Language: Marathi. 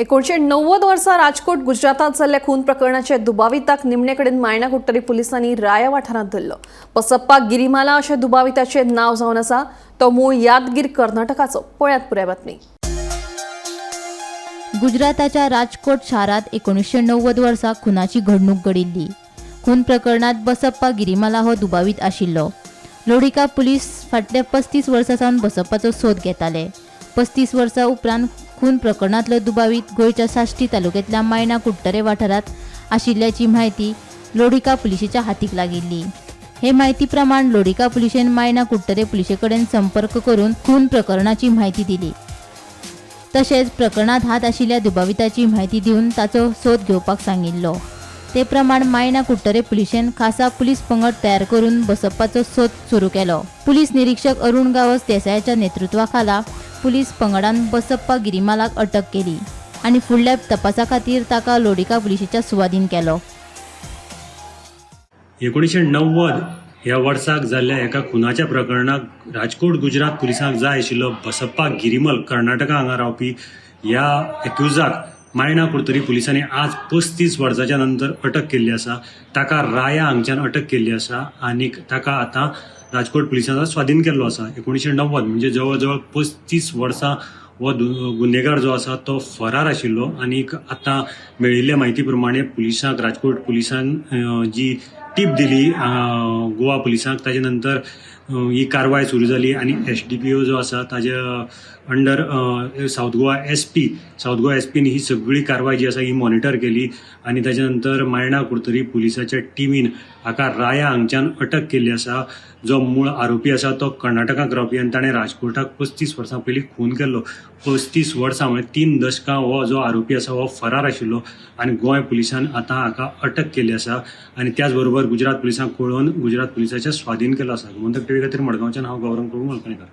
1990 वर्सा राजकोट गुजरातात जाल्ल्या खून प्रकरणाचे दुबाविताक निमणे कडेन मायना कुट्टरी पुलिसांनी राया वाठारांत धरलो। बसप्पा गिरीमाला अशें दुबाविताचे नाव जावन आसा। तो मूळ यादगीर कर्नाटकाचो। पळयात पुराय बातमी। गुजराताच्या राजकोट शारात 1990 वर्सा खुनाची घडणूक घडिल्ली। खून प्रकरणात बसप्पा गिरीमाला हो दुबावित आशिल्लो। लोडिका पुलीस फाटल्या 35 वर्सांसावन बसप्पाचो सोद घेताले। 35 वर्सां उपरांत खून प्रकरणातलो दुबावित गोंयच्या साश्टी तालुक्यांतल्या मायना कुट्टरे वाठारात आशिल्ल्याची म्हायती लोडिका पुलिशेच्या हातीक लागिल्ली। हे म्हायती प्रमाण लोडिका पुलिशेन मायना कुट्टरे पुलिशे कडेन संपर्क करून खून प्रकरणाची म्हायती दिली। तशेंच प्रकरणात हात आशिल्ल्या दुबाविताची म्हायती दिवन ताचो सोद घेवपाक सांगिल्लो। ते प्रमाण मायना कुट्टरे पुलिशेन खासा पुलीस पंगड तयार करून बसप्पाचो सोद सुरू केलो। पुलीस निरीक्षक अरुण गावस देसायाच्या नेतृत्वाखाला पुलीस पंगडान बसप्पा गिरीमालाक अटक केली आणि फुडल्या तपासा खातीर ताका लोडिका पुलिशेच्या सुवाधीन केलो। 1990 ह्या वर्साक जाल्ल्या एका खुनाच्या प्रकरणाक राजकोट गुजरात पुलिसांक जाय आशिल्लो बसप्पा गिरीमल कर्नाटका हांगा रावपी ह्या एक्युजाक मायना कुट्टरी पुलिसांनी आज 35 वर्सांच्या नंतर अटक केल्ली आसा। ताका राया हांगच्यान अटक केल्ली आसा आणि ताका आतां राजकोट पुलिसांचा स्वाधीन केल्लो आसा। 1990 म्हणजे जवळ जवळ 35 वर्सां हो गुन्हेगार जो आसा तो फरार आशिल्लो आणि आतां मेळिल्ल्या म्हायती प्रमाणे पुलिसांक राजकोट पुलिसान जी टीप दिली गोवा पुलिसांक ताजे नंतर ही कारवाय सुरू जाली आणि SDPO जो आसा ताज्या अंडर साऊथ गोवा एसपीन ही सगळी कारवाय जी आसा ही मॉनिटर केली आणि ताजे नंतर मायना कुट्टरी पुलिसाच्या टीमीन हाका राया हांगच्यान अटक केल्ली आसा। जो मूळ आरोपी आसा तो कर्नाटकाक रावपी आणि ताणें राजकोटाक 35 वर्सां पयलीं खून केल्लो। 35 वर्सां म्हणजे 3 दशकां हो जो आरोपी आसा हो फरार आशिल्लो आणि गोंय पुलिसान आतां हाका अटक केल्ली आसा आणि त्याच बरोबर गुजरात पुलिसांक कळोवन गुजरात पुलिसाच्या स्वाधीन केलो आसा। गोमंतक टीव्ही खातीर मडगांवच्यान हांव गौरंग प्रभू मलकणीकर।